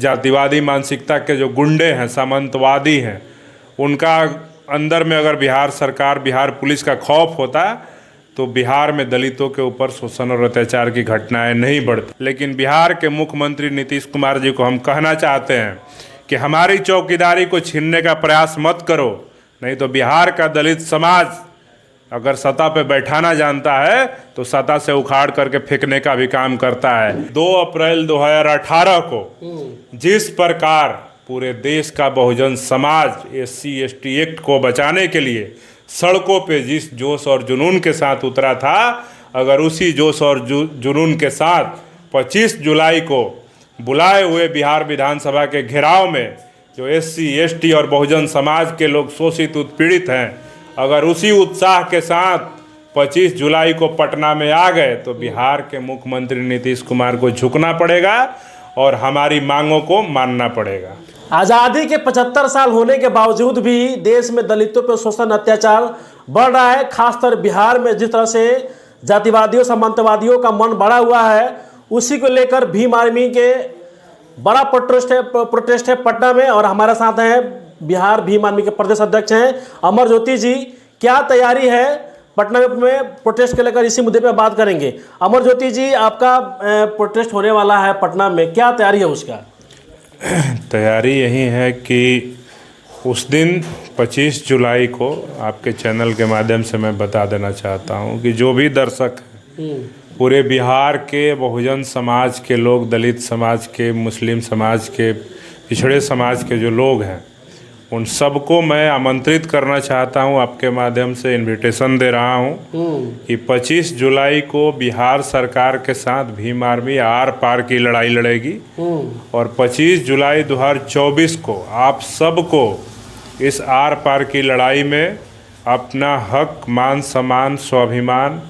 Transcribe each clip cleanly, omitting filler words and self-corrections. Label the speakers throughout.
Speaker 1: जातिवादी मानसिकता के जो गुंडे हैं, सामंतवादी हैं, उनका अंदर में अगर बिहार सरकार, बिहार पुलिस का खौफ होता तो बिहार में दलितों के ऊपर शोषण और अत्याचार की घटनाएं नहीं बढ़ती। लेकिन बिहार के मुख्यमंत्री नीतीश कुमार जी को हम कहना चाहते हैं कि हमारी चौकीदारी को छीनने का प्रयास मत करो, नहीं तो बिहार का दलित समाज अगर सत्ता पे बैठाना जानता है तो सत्ता से उखाड़ करके फेंकने का भी काम करता है। 2 अप्रैल 2018 को जिस प्रकार पूरे देश का Bahujan Samaj SC ST act को बचाने के लिए सड़कों पे जिस जोश और जुनून के साथ उतरा था, अगर उसी जोश और जुनून के साथ 25 जुलाई को बुलाए हुए बिहार विधानसभा के घेराव में जो SC ST और बहुजन समाज के लोग शोषित उत्पीड़ित हैं, अगर उसी उत्साह के साथ 25 जुलाई को पटना में आ गए तो बिहार के मुख्यमंत्री नीतीश कुमार को झुकना पड़ेगा और हमारी मांगों को मानना पड़ेगा।
Speaker 2: आज़ादी के 75 साल होने के बावजूद भी देश में दलितों पर शोषण अत्याचार बढ़ रहा है। खासकर बिहार में जिस तरह से जातिवादियों, सामंतवादियों का मन बढ़ा हुआ है, उसी को लेकर भीम आर्मी के बड़ा प्रोटेस्ट है पटना में। और हमारे साथ हैं बिहार भीम आर्मी के प्रदेश अध्यक्ष हैं अमर ज्योति जी। क्या तैयारी है पटना में प्रोटेस्ट के लेकर, इसी मुद्दे पे बात करेंगे। अमर ज्योति जी, आपका प्रोटेस्ट होने वाला है पटना में, क्या तैयारी है उसका?
Speaker 1: तैयारी यही है कि उस दिन 25 जुलाई को आपके चैनल के माध्यम से मैं बता देना चाहता हूं कि जो भी दर्शक पूरे बिहार के बहुजन समाज के लोग, दलित समाज के, मुस्लिम समाज के, पिछड़े समाज के जो लोग हैं, उन सबको मैं आमंत्रित करना चाहता हूं, आपके माध्यम से इनविटेशन दे रहा हूं कि 25 जुलाई को बिहार सरकार के साथ भीम आर्मी आर पार की लड़ाई लड़ेगी और 25 जुलाई 2024 को आप सबको इस आर पार की लड़ाई में अपना हक, मान सम्मान, स्वाभिमान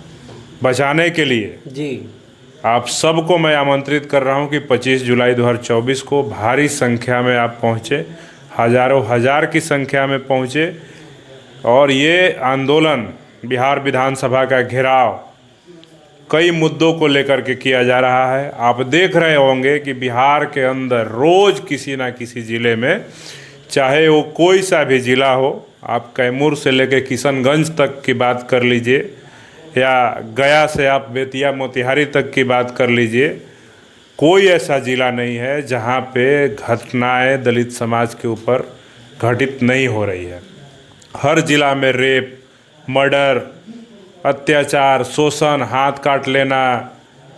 Speaker 1: बचाने के लिए
Speaker 2: जी
Speaker 1: आप सबको मैं आमंत्रित कर रहा हूं कि 25 जुलाई 2024 को भारी संख्या में आप पहुंचे, हजारों हजार की संख्या में पहुंचे और ये आंदोलन, बिहार विधानसभा का घेराव कई मुद्दों को लेकर के किया जा रहा है। आप देख रहे होंगे कि बिहार के अंदर रोज किसी ना किसी ज़िले में, चाहे वो कोई सा भी ज़िला हो, आप कैमूर से लेकर किशनगंज तक की बात कर लीजिए या गया से आप बेतिया मोतिहारी तक की बात कर लीजिए, कोई ऐसा ज़िला नहीं है जहाँ पे घटनाएं दलित समाज के ऊपर घटित नहीं हो रही है। हर ज़िला में रेप, मर्डर, अत्याचार, शोषण, हाथ काट लेना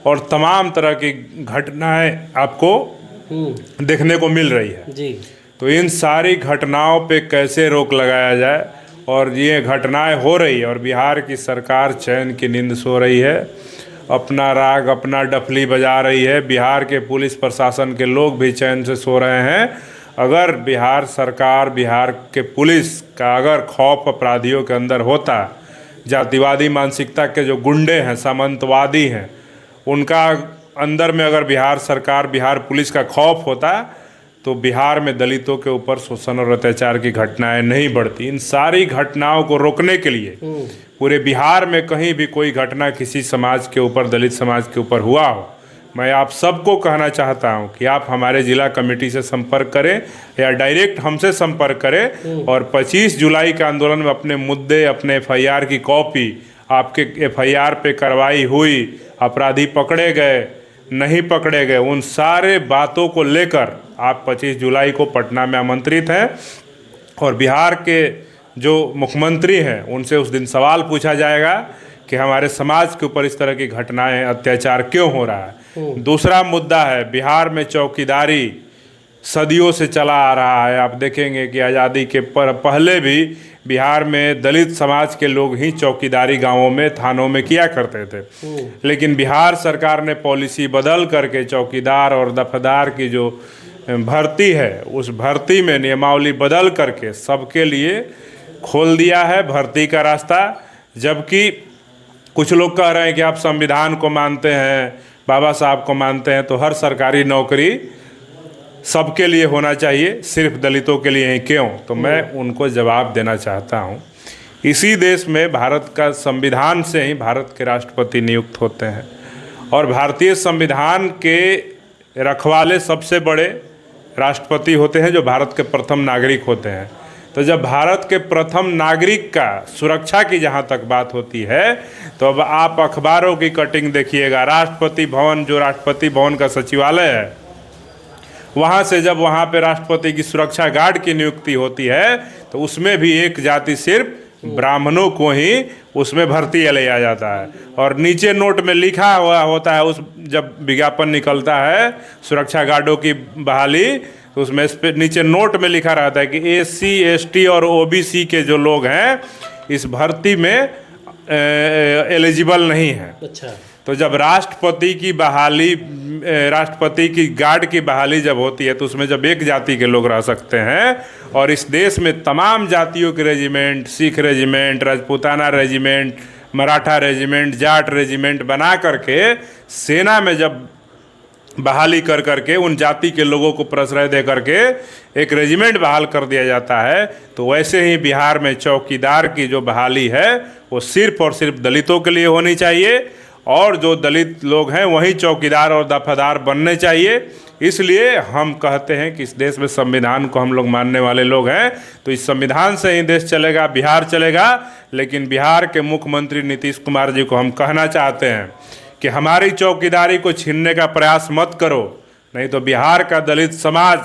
Speaker 1: और तमाम तरह की घटनाएं आपको देखने को मिल रही है
Speaker 2: जी।
Speaker 1: तो इन सारी घटनाओं पे कैसे रोक लगाया जाए, और ये घटनाएं हो रही है और बिहार की सरकार चैन की नींद सो रही है, अपना राग, अपना डफली बजा रही है। बिहार के पुलिस प्रशासन के लोग भी चैन से सो रहे हैं। अगर बिहार सरकार, बिहार के पुलिस का अगर खौफ अपराधियों के अंदर होता, जातिवादी मानसिकता के जो गुंडे हैं, सामंतवादी हैं, उनका अंदर में अगर बिहार सरकार, बिहार पुलिस का खौफ होता तो बिहार में दलितों के ऊपर शोषण और अत्याचार की घटनाएं नहीं बढ़ती। इन सारी घटनाओं को रोकने के लिए पूरे बिहार में कहीं भी कोई घटना किसी समाज के ऊपर, दलित समाज के ऊपर हुआ हो, मैं आप सबको कहना चाहता हूं कि आप हमारे ज़िला कमेटी से संपर्क करें या डायरेक्ट हमसे संपर्क करें और 25 जुलाई के आंदोलन में अपने मुद्दे, अपने FIR की कॉपी, आपके FIR पे कार्रवाई हुई, अपराधी पकड़े गए, नहीं पकड़े गए, उन सारे बातों को लेकर आप 25 जुलाई को पटना में आमंत्रित हैं और बिहार के जो मुख्यमंत्री हैं उनसे उस दिन सवाल पूछा जाएगा कि हमारे समाज के ऊपर इस तरह की घटनाएं, अत्याचार क्यों हो रहा है। दूसरा मुद्दा है, बिहार में चौकीदारी सदियों से चला आ रहा है। आप देखेंगे कि आज़ादी के पहले भी बिहार में दलित समाज के लोग ही चौकीदारी गांवों में, थानों में किया करते थे, लेकिन बिहार सरकार ने पॉलिसी बदल करके चौकीदार और दफादार की जो भर्ती है, उस भर्ती में नियमावली बदल करके सबके लिए खोल दिया है भर्ती का रास्ता। जबकि कुछ लोग कह रहे हैं कि आप संविधान को मानते हैं, बाबा साहब को मानते हैं, तो हर सरकारी नौकरी सबके लिए होना चाहिए, सिर्फ दलितों के लिए ही क्यों? तो मैं उनको जवाब देना चाहता हूँ, इसी देश में भारत का संविधान से ही भारत के राष्ट्रपति नियुक्त होते हैं और भारतीय संविधान के रखवाले सबसे बड़े राष्ट्रपति होते हैं जो भारत के प्रथम नागरिक होते हैं। तो जब भारत के प्रथम नागरिक का सुरक्षा की जहाँ तक बात होती है, तो अब आप अखबारों की कटिंग देखिएगा, राष्ट्रपति भवन, जो राष्ट्रपति भवन का सचिवालय है, वहाँ से जब वहाँ पे राष्ट्रपति की सुरक्षा गार्ड की नियुक्ति होती है, तो उसमें भी एक जाति सिर्फ ब्राह्मणों को ही उसमें भर्ती लिया जाता है। और नीचे नोट में लिखा हुआ होता है, उस जब विज्ञापन निकलता है सुरक्षा गार्डों की बहाली, तो उसमें इस पे नीचे नोट में लिखा रहता है कि SC ST और OBC के जो लोग हैं इस भर्ती में एलिजिबल नहीं है।
Speaker 2: अच्छा।
Speaker 1: तो जब राष्ट्रपति की बहाली, राष्ट्रपति की गार्ड की बहाली जब होती है, तो उसमें जब एक जाति के लोग रह सकते हैं, और इस देश में तमाम जातियों के regiment, Sikh regiment, Rajputana regiment, Maratha regiment, Jat regiment बना करके सेना में जब बहाली कर करके उन जाति के लोगों को प्रश्रय दे करके एक रेजिमेंट बहाल कर दिया जाता है, तो वैसे ही बिहार में चौकीदार की जो बहाली है वो सिर्फ और सिर्फ दलितों के लिए होनी चाहिए, और जो दलित लोग हैं वही चौकीदार और दफादार बनने चाहिए। इसलिए हम कहते हैं कि इस देश में संविधान को हम लोग मानने वाले लोग हैं, तो इस संविधान से ही देश चलेगा, बिहार चलेगा। लेकिन बिहार के मुख्यमंत्री नीतीश कुमार जी को हम कहना चाहते हैं कि हमारी चौकीदारी को छीनने का प्रयास मत करो, नहीं तो बिहार का दलित समाज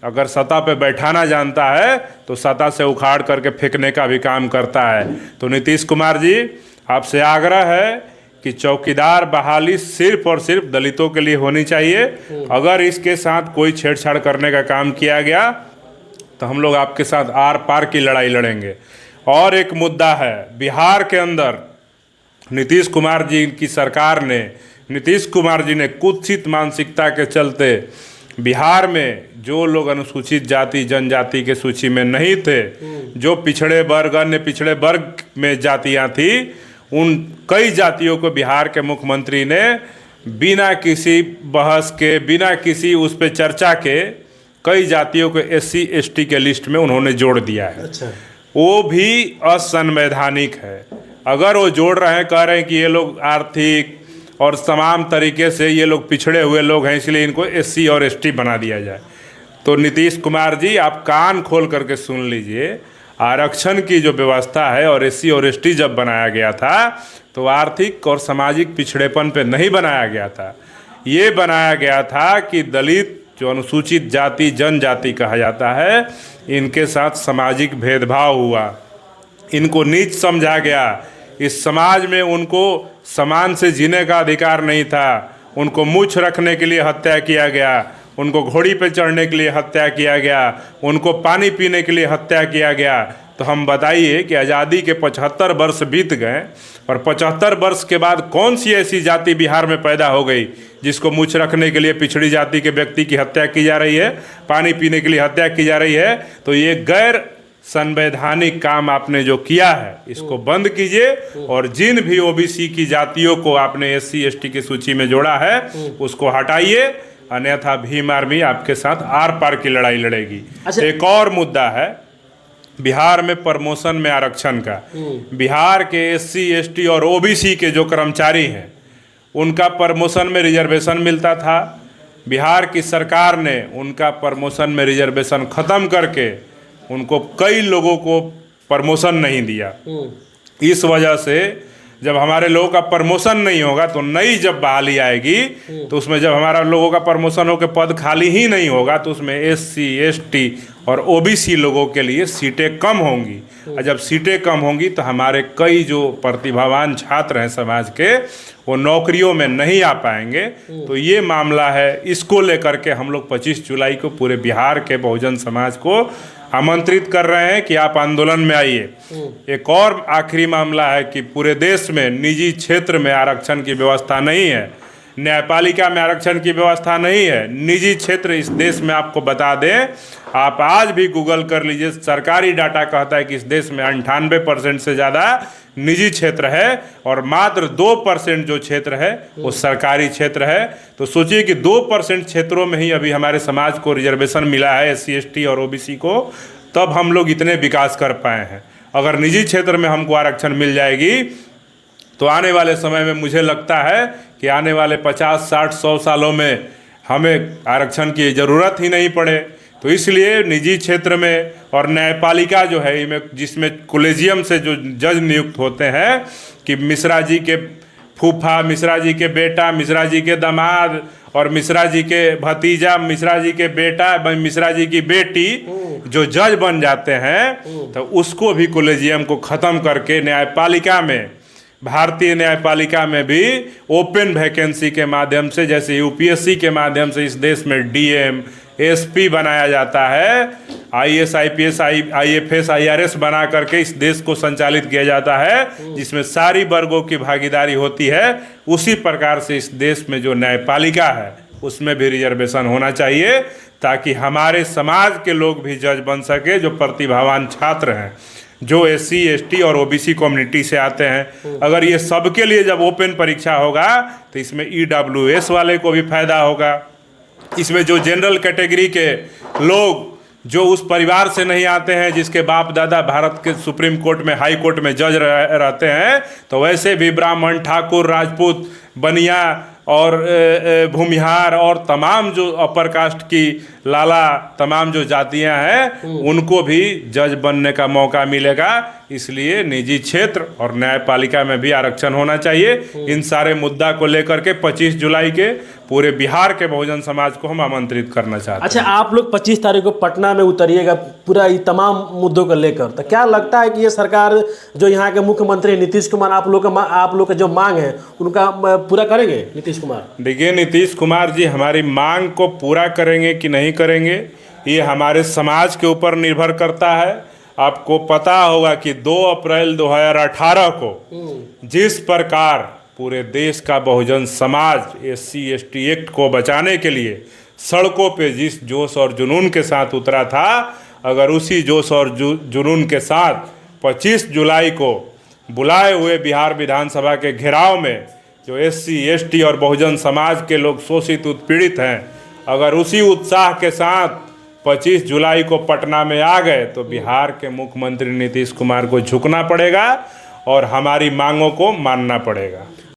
Speaker 1: अगर सत्ता पे बैठाना जानता है तो सत्ता से उखाड़ करके फेंकने का भी काम करता है। तो नीतीश कुमार जी, आपसे आग्रह है कि चौकीदार बहाली सिर्फ और सिर्फ दलितों के लिए होनी चाहिए। अगर इसके साथ कोई छेड़छाड़ करने का काम किया गया तो हम लोग आपके साथ आर पार की लड़ाई लड़ेंगे। और एक मुद्दा है, बिहार के अंदर नीतीश कुमार जी की सरकार ने, नीतीश कुमार जी ने कुत्सित मानसिकता के चलते बिहार में जो लोग अनुसूचित जाति जनजाति के सूची में नहीं थे, जो पिछड़े वर्ग, अन्य पिछड़े वर्ग में जातियां थी, उन कई जातियों को बिहार के मुख्यमंत्री ने बिना किसी बहस के, बिना किसी उस पर चर्चा के, कई जातियों को SC ST के लिस्ट में उन्होंने जोड़ दिया है।
Speaker 2: अच्छा।
Speaker 1: वो भी असंवैधानिक है। अगर वो जोड़ रहे हैं, कह रहे हैं कि ये लोग आर्थिक और तमाम तरीके से ये लोग पिछड़े हुए लोग हैं, इसलिए इनको SC और ST बना दिया जाए, तो नीतीश कुमार जी आप कान खोल करके सुन लीजिए। आरक्षण की जो व्यवस्था है और SC और ST जब बनाया गया था तो आर्थिक और सामाजिक पिछड़ेपन पे नहीं बनाया गया था, ये बनाया गया था कि दलित जो अनुसूचित जाति जनजाति कहा जाता है, इनके साथ सामाजिक भेदभाव हुआ, इनको नीच समझा गया। इस समाज में उनको समान से जीने का अधिकार नहीं था, उनको मूछ रखने के लिए हत्या किया गया, उनको घोड़ी पे चढ़ने के लिए हत्या किया गया, उनको पानी पीने के लिए हत्या किया गया। तो हम बताइए कि आज़ादी के 75 वर्ष बीत गए, और 75 वर्ष के बाद कौन सी ऐसी जाति बिहार में पैदा हो गई जिसको मूछ रखने के लिए पिछड़ी जाति के व्यक्ति की हत्या की जा रही है, पानी पीने के लिए हत्या की जा रही है। तो ये गैर संवैधानिक काम आपने जो किया है, इसको बंद कीजिए, और जिन भी OBC की जातियों को आपने SC ST की सूची में जोड़ा है उसको हटाइए, अन्यथा भीम आर्मी आपके साथ आर पार की लड़ाई लड़ेगी।
Speaker 2: अच्छा।
Speaker 1: एक और मुद्दा है बिहार में प्रमोशन में आरक्षण का। बिहार के SC ST और OBC के जो कर्मचारी हैं उनका प्रमोशन में रिजर्वेशन मिलता था। बिहार की सरकार ने उनका प्रमोशन में रिजर्वेशन ख़त्म करके उनको कई लोगों को प्रमोशन नहीं दिया। इस वजह से जब हमारे लोगों का प्रमोशन नहीं होगा तो नई जब बहाली आएगी तो उसमें जब हमारा लोगों का प्रमोशन हो के पद खाली ही नहीं होगा तो उसमें SC ST और OBC लोगों के लिए सीटें कम होंगी, और जब सीटें कम होंगी तो हमारे कई जो प्रतिभावान छात्र हैं समाज के, वो नौकरियों में नहीं आ पाएंगे। तो ये मामला है, इसको लेकर के हम लोग 25 जुलाई को पूरे बिहार के बहुजन समाज को आमंत्रित कर रहे हैं कि आप आंदोलन में आइए। एक और आखिरी मामला है कि पूरे देश में निजी क्षेत्र में आरक्षण की व्यवस्था नहीं है, न्यायपालिका में आरक्षण की व्यवस्था नहीं है। निजी क्षेत्र इस देश में आपको बता दें, आप आज भी गूगल कर लीजिए, सरकारी डाटा कहता है कि इस देश में 98% से ज़्यादा निजी क्षेत्र है और मात्र 2% जो क्षेत्र है वो सरकारी क्षेत्र है। तो सोचिए कि 2% क्षेत्रों में ही अभी हमारे समाज को रिजर्वेशन मिला है, SC ST और OBC को, तब हम लोग इतने विकास कर पाए हैं। अगर निजी क्षेत्र में हमको आरक्षण मिल जाएगी तो आने वाले समय में मुझे लगता है कि आने वाले 50, 60, 100 सालों में हमें आरक्षण की ज़रूरत ही नहीं पड़े। तो इसलिए निजी क्षेत्र में और न्यायपालिका जो है इनमें, जिसमें कॉलेजियम से जो जज नियुक्त होते हैं कि मिश्रा जी के फूफा, मिश्रा जी के बेटा, मिश्रा जी के दामाद और मिश्रा जी के भतीजा, मिश्रा जी के बेटा, मिश्रा जी की बेटी जो जज बन जाते हैं, तो उसको भी कॉलेजियम को ख़त्म करके न्यायपालिका में, भारतीय न्यायपालिका में भी ओपन वैकेंसी के माध्यम से, जैसे यूपीएससी के माध्यम से इस देश में डीएम, एसपी बनाया जाता है, आईएएस, आईपीएस, आईएफएस, आईआरएस बना करके इस देश को संचालित किया जाता है, जिसमें सारी वर्गों की भागीदारी होती है। उसी प्रकार से इस देश में जो न्यायपालिका है उसमें भी रिजर्वेशन होना चाहिए, ताकि हमारे समाज के लोग भी जज बन सके, जो प्रतिभावान छात्र हैं, जो एससी, एसटी और ओबीसी कम्युनिटी से आते हैं। अगर ये सबके लिए जब ओपन परीक्षा होगा तो इसमें ईडब्ल्यूएस वाले को भी फायदा होगा। इसमें जो जनरल कैटेगरी के लोग जो उस परिवार से नहीं आते हैं, जिसके बाप दादा भारत के सुप्रीम कोर्ट में, हाई कोर्ट में जज रहते हैं, तो वैसे भी ब्राह्मण, ठाकुर, राजपूत, बनिया और भूमिहार और तमाम जो अपर कास्ट की लाला, तमाम जो जातियां हैं, उनको भी जज बनने का मौका मिलेगा। इसलिए निजी क्षेत्र और न्यायपालिका में भी आरक्षण होना चाहिए। इन सारे मुद्दा को लेकर के 25 जुलाई के पूरे बिहार के बहुजन समाज को हम आमंत्रित करना चाहते हैं।
Speaker 2: अच्छा, आप लोग 25 तारीख को पटना में उतरिएगा पूरा ये तमाम मुद्दों को लेकर, तो क्या लगता है कि ये सरकार, जो यहाँ के मुख्यमंत्री नीतीश कुमार, आप लोग का जो मांग है उनका पूरा करेंगे नीतीश कुमार?
Speaker 1: देखिए, नीतीश कुमार जी हमारी मांग को पूरा करेंगे कि नहीं करेंगे, ये हमारे समाज के ऊपर निर्भर करता है। आपको पता होगा कि 2 अप्रैल 2018 को जिस प्रकार पूरे देश का Bahujan Samaj SC ST act को बचाने के लिए सड़कों पे जिस जोश और जुनून के साथ उतरा था, अगर उसी जोश और जुनून के साथ 25 जुलाई को बुलाए हुए बिहार विधानसभा के घेराव में जो एससी एसटी और बहुजन समाज के लोग शोषित उत्पीड़ित हैं, अगर उसी उत्साह के साथ 25 जुलाई को पटना में आ गए, तो बिहार के मुख्यमंत्री नीतीश कुमार को झुकना पड़ेगा और हमारी मांगों को मानना पड़ेगा।